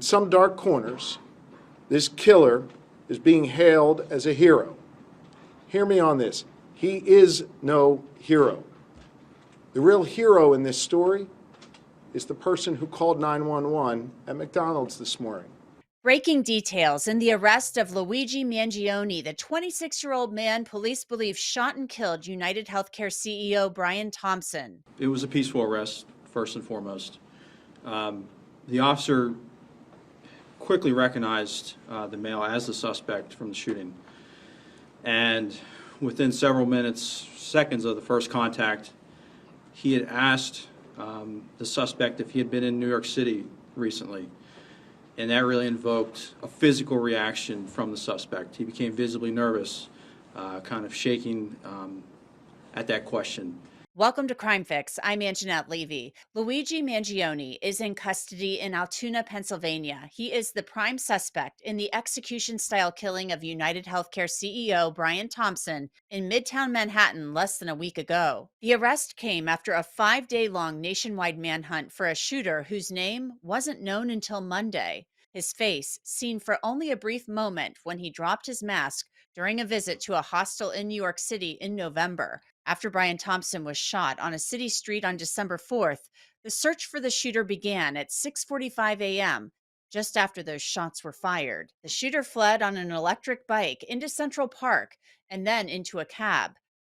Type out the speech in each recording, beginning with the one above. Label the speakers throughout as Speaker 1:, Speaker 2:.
Speaker 1: some dark corners, this killer is being hailed as a hero. Hear me on this. He is no hero. The real hero in this story is the person who called 911 at McDonald's this morning.
Speaker 2: Breaking details in the arrest of Luigi Mangione, the 26-year-old man police believe shot and killed United Healthcare CEO Brian Thompson.
Speaker 3: It was a peaceful arrest, first and foremost. The officer quickly recognized the male as the suspect from the shooting. And within several seconds of the first contact, he had asked the suspect if he had been in New York City recently. And that really invoked a physical reaction from the suspect. He became visibly nervous, kind of shaking at that question.
Speaker 2: Welcome to Crime Fix. I'm Anjanette Levy. Luigi Mangione is in custody in Altoona, Pennsylvania. He is the prime suspect in the execution-style killing of United Healthcare CEO Brian Thompson in Midtown Manhattan less than a week ago. The arrest came after a 5-day-long nationwide manhunt for a shooter whose name wasn't known until Monday. His face seen for only a brief moment when he dropped his mask during a visit to a hostel in New York City in November. After Brian Thompson was shot on a city street on December 4th, the search for the shooter began at 6:45 a.m., just after those shots were fired. The shooter fled on an electric bike into Central Park and then into a cab.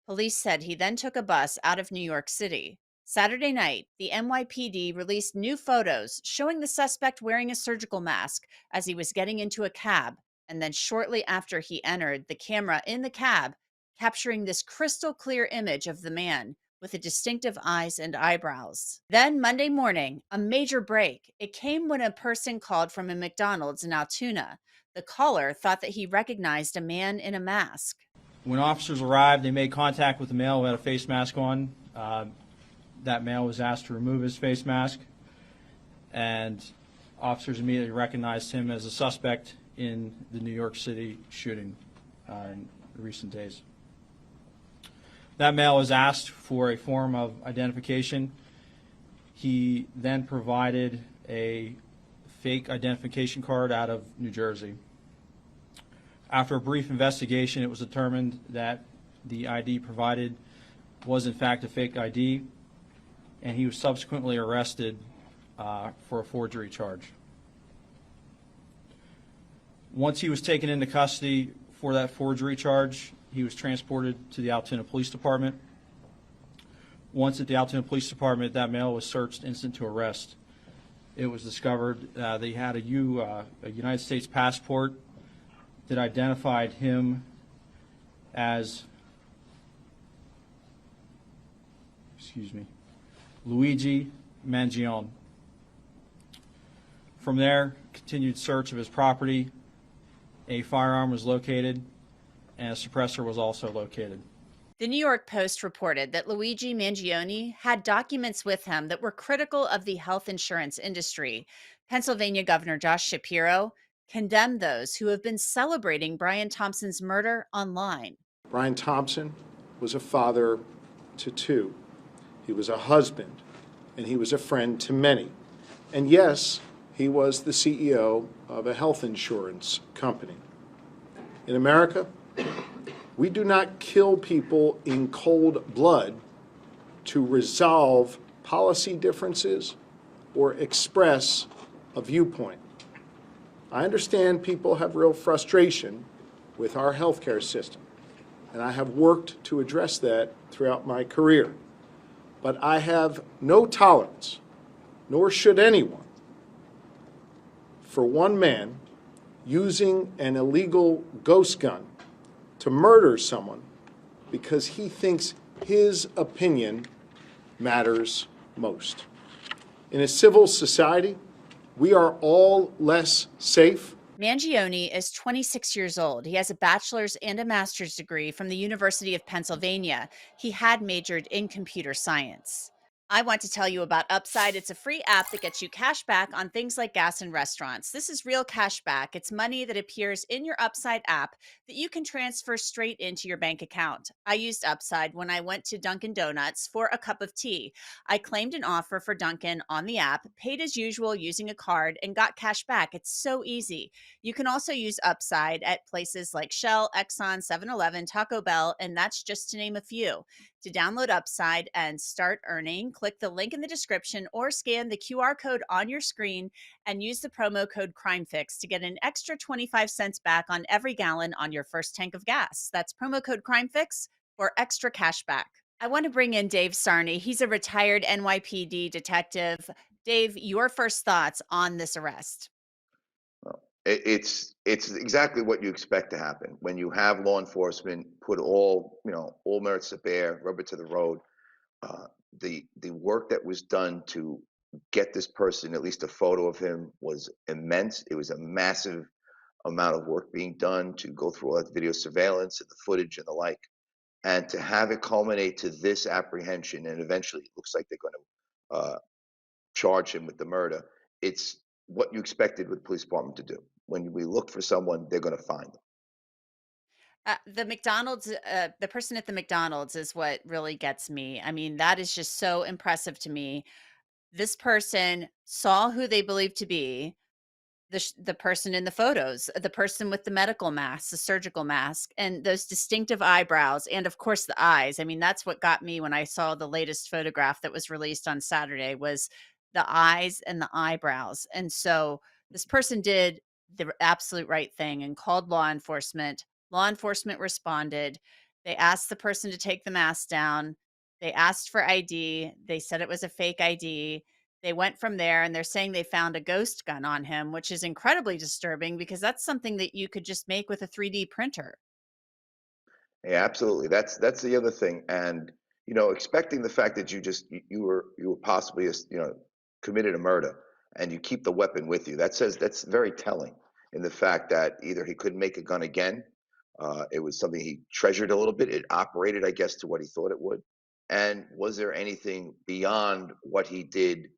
Speaker 2: Police said he then took a bus out of New York City. Saturday night, the NYPD released new photos showing the suspect wearing a surgical mask as he was getting into a cab, and then shortly after he entered, the camera in the cab capturing this crystal clear image of the man with the distinctive eyes and eyebrows. Then Monday morning, a major break. It came when a person called from a McDonald's in Altoona. The caller thought that he recognized a man in a mask.
Speaker 3: When officers arrived, they made contact with the male who had a face mask on. That male was asked to remove his face mask, and officers immediately recognized him as a suspect in the New York City shooting in recent days. That male was asked for a form of identification. He then provided a fake identification card out of New Jersey. After a brief investigation, it was determined that the ID provided was in fact a fake ID, and he was subsequently arrested for a forgery charge. Once he was taken into custody for that forgery charge, he was transported to the Altoona Police Department. Once at the Altoona Police Department, that male was searched instant to arrest. It was discovered that he had a United States passport that identified him as, Luigi Mangione. From there, continued search of his property. A firearm was located, and a suppressor was also located.
Speaker 2: The New York Post reported that Luigi Mangione had documents with him that were critical of the health insurance industry. Pennsylvania Governor Josh Shapiro condemned those who have been celebrating Brian Thompson's murder online.
Speaker 1: Brian Thompson was a father to two. He was a husband, and he was a friend to many. And yes, he was the CEO of a health insurance company. In America, we do not kill people in cold blood to resolve policy differences or express a viewpoint. I understand people have real frustration with our healthcare system, and I have worked to address that throughout my career. But I have no tolerance, nor should anyone, for one man using an illegal ghost gun to murder someone because he thinks his opinion matters most. In a civil society, we are all less safe.
Speaker 2: Mangione is 26 years old. He has a bachelor's and a master's degree from the University of Pennsylvania. He had majored in computer science. I want to tell you about Upside. It's a free app that gets you cash back on things like gas and restaurants. This is real cash back. It's money that appears in your Upside app that you can transfer straight into your bank account. I used Upside when I went to Dunkin' Donuts for a cup of tea. I claimed an offer for Dunkin' on the app, paid as usual using a card, and got cash back. It's so easy. You can also use Upside at places like Shell, Exxon, 7-Eleven, Taco Bell, and that's just to name a few. To download Upside and start earning, click the link in the description or scan the QR code on your screen and use the promo code CrimeFix to get an extra 25 cents back on every gallon on your first tank of gas. That's promo code CrimeFix for extra cash back. I want to bring in Dave Sarney. He's a retired NYPD detective. Dave, your first thoughts on this arrest?
Speaker 4: Well, it's exactly what you expect to happen when you have law enforcement put all merits to bear, rubber to the road. Uh, the work that was done to get this person, at least a photo of him, was immense. It was a massive amount of work being done to go through all that video surveillance and the footage and the like, and to have it culminate to this apprehension, and eventually it looks like they're going to charge him with the murder. It's what you expected with the police department to do. When we look for someone, they're going to find them.
Speaker 2: The person at the McDonald's is what really gets me. I mean, that is just so impressive to me. This person saw who they believed to be the person in the photos, the person with the medical mask, the surgical mask, and those distinctive eyebrows, and of course the eyes. I mean, that's what got me when I saw the latest photograph that was released on Saturday was the eyes and the eyebrows. And so this person did the absolute right thing and called law enforcement. Law enforcement responded. They asked the person to take the mask down. They asked for ID. They said it was a fake ID. They went from there, and they're saying they found a ghost gun on him, which is incredibly disturbing because that's something that you could just make with a 3D printer.
Speaker 4: Yeah, absolutely. That's the other thing, and expecting the fact that you were possibly committed a murder, and you keep the weapon with you. That's very telling in the fact that either he couldn't make a gun again, it was something he treasured a little bit. It operated, I guess, to what he thought it would. And was there anything beyond what he did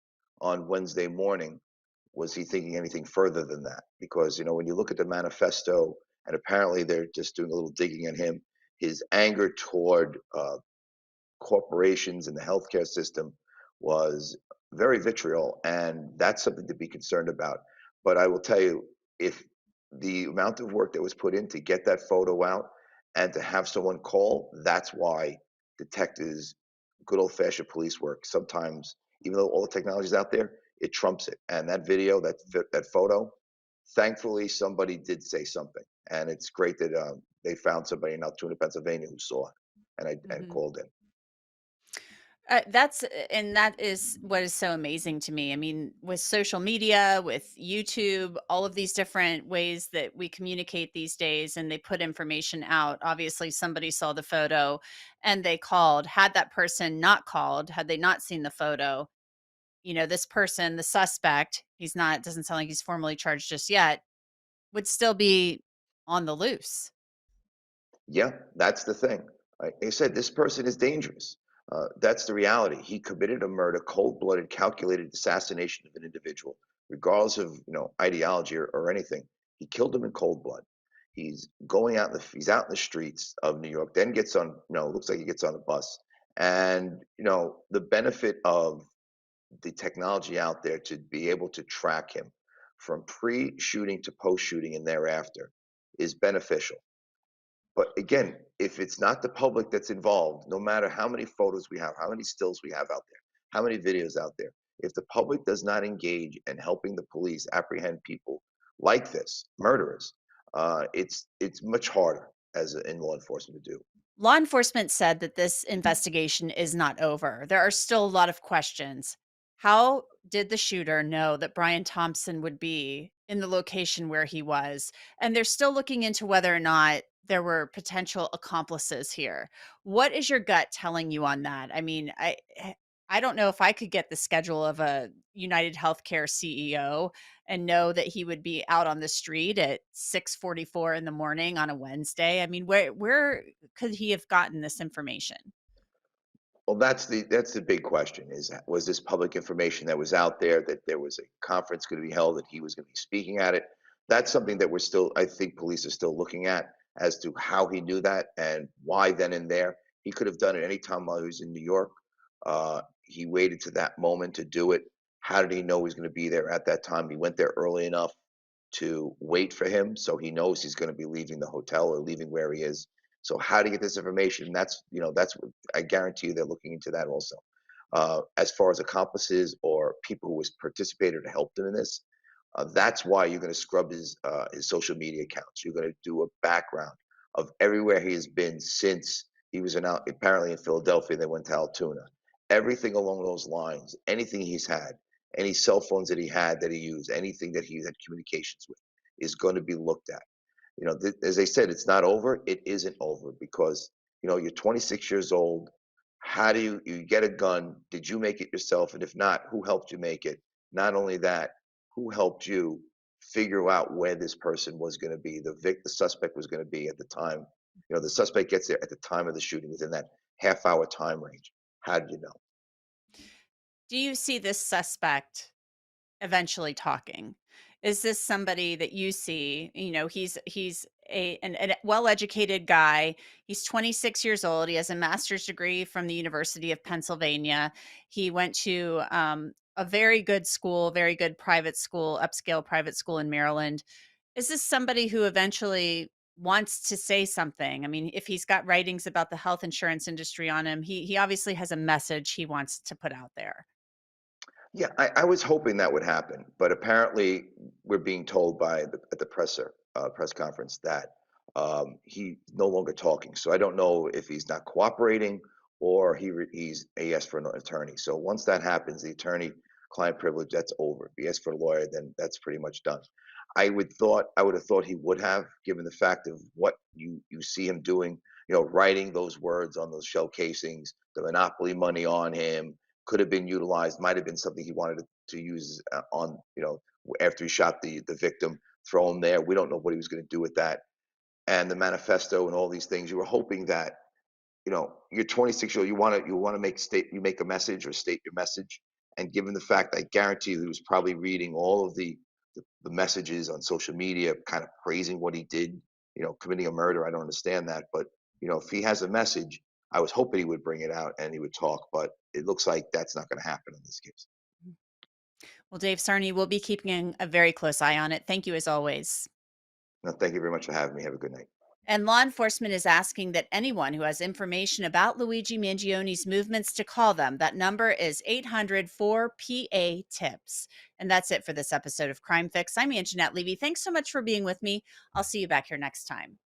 Speaker 4: on Wednesday morning? Was he thinking anything further than that? Because when you look at the manifesto, and apparently they're just doing a little digging on him, his anger toward corporations and the healthcare system was very vitriol, and that's something to be concerned about. But I will tell you, if the amount of work that was put in to get that photo out and to have someone call, that's why detectives, good old fashioned police work, sometimes, even though all the technology is out there, it trumps it. And that video, that photo, thankfully somebody did say something, and it's great that they found somebody in Altoona, Pennsylvania, who saw it and
Speaker 2: Mhm.
Speaker 4: called in.
Speaker 2: And that is what is so amazing to me. I mean, with social media, with YouTube, all of these different ways that we communicate these days, and they put information out. Obviously, somebody saw the photo and they called. Had that person not called, had they not seen the photo, this person, the suspect, he's not, doesn't sound like he's formally charged just yet, would still be on the loose.
Speaker 4: Yeah, that's the thing. Like I said, this person is dangerous. That's the reality. He committed a murder, cold-blooded, calculated assassination of an individual, regardless of ideology or anything. He killed him in cold blood. He's out in the streets of New York. Then gets on. Looks like he gets on a bus, and the benefit of the technology out there to be able to track him from pre-shooting to post-shooting and thereafter is beneficial. But again, if it's not the public that's involved, no matter how many photos we have, how many stills we have out there, how many videos out there, if the public does not engage in helping the police apprehend people like this, murderers, it's much harder in law enforcement to do.
Speaker 2: Law enforcement said that this investigation is not over. There are still a lot of questions. How did the shooter know that Brian Thompson would be in the location where he was? And they're still looking into whether or not there were potential accomplices here. What is your gut telling you on that? I mean, I don't know if I could get the schedule of a United Healthcare CEO and know that he would be out on the street at 6:44 in the morning on a Wednesday. I mean, where could he have gotten this information?
Speaker 4: Well, that's the big question is, was this public information that was out there that there was a conference going to be held that he was going to be speaking at it? That's something that we're still, I think police are still looking at as to how he knew that and why then and there. He could have done it any time while he was in New York. He waited to that moment to do it. How did he know he was going to be there at that time? He went there early enough to wait for him, so he knows he's going to be leaving the hotel or leaving where he is. So how to get this information? That's what I guarantee you they're looking into that also. As far as accomplices or people who was participated or helped him in this, that's why you're going to scrub his social media accounts. You're going to do a background of everywhere he has been since he was apparently in Philadelphia. They went to Altoona. Everything along those lines, anything he's had, any cell phones that he had that he used, anything that he had communications with, is going to be looked at. As I said, it's not over. It isn't over because you're 26 years old. How do you get a gun? Did you make it yourself? And if not, who helped you make it? Not only that, who helped you figure out where this person was going to be? The suspect was going to be at the time. The suspect gets there at the time of the shooting within that half-hour time range. How did you know?
Speaker 2: Do you see this suspect eventually talking? Is this somebody that you see, he's a well-educated guy. He's 26 years old. He has a master's degree from the University of Pennsylvania. He went to a very good school, very good private school, upscale private school in Maryland. Is this somebody who eventually wants to say something? I mean, if he's got writings about the health insurance industry on him, he obviously has a message he wants to put out there.
Speaker 4: Yeah, I was hoping that would happen, but apparently we're being told at the press conference that he's no longer talking. So I don't know if he's not cooperating or he asked for an attorney. So once that happens, the attorney-client privilege, that's over. If he asks for a lawyer, then that's pretty much done. I would have thought he would have, given the fact of what you see him doing. Writing those words on those shell casings, the monopoly money on him could have been utilized, might have been something he wanted to use on, after he shot the victim, throw him there. We don't know what he was going to do with that. And the manifesto and all these things. You were hoping that, you're 26 years old, you want to make a message or state your message. And given the fact, I guarantee you he was probably reading all of the messages on social media, kind of praising what he did, committing a murder. I don't understand that. But, if he has a message, I was hoping he would bring it out and he would talk, but it looks like that's not going to happen in this case.
Speaker 2: Well, Dave Sarney, we'll be keeping a very close eye on it. Thank you as always.
Speaker 4: No, thank you very much for having me. Have a good night.
Speaker 2: And law enforcement is asking that anyone who has information about Luigi Mangione's movements to call them. That number is 800-4PA-TIPS. And that's it for this episode of Crime Fix. I'm Anjanette Levy. Thanks so much for being with me. I'll see you back here next time.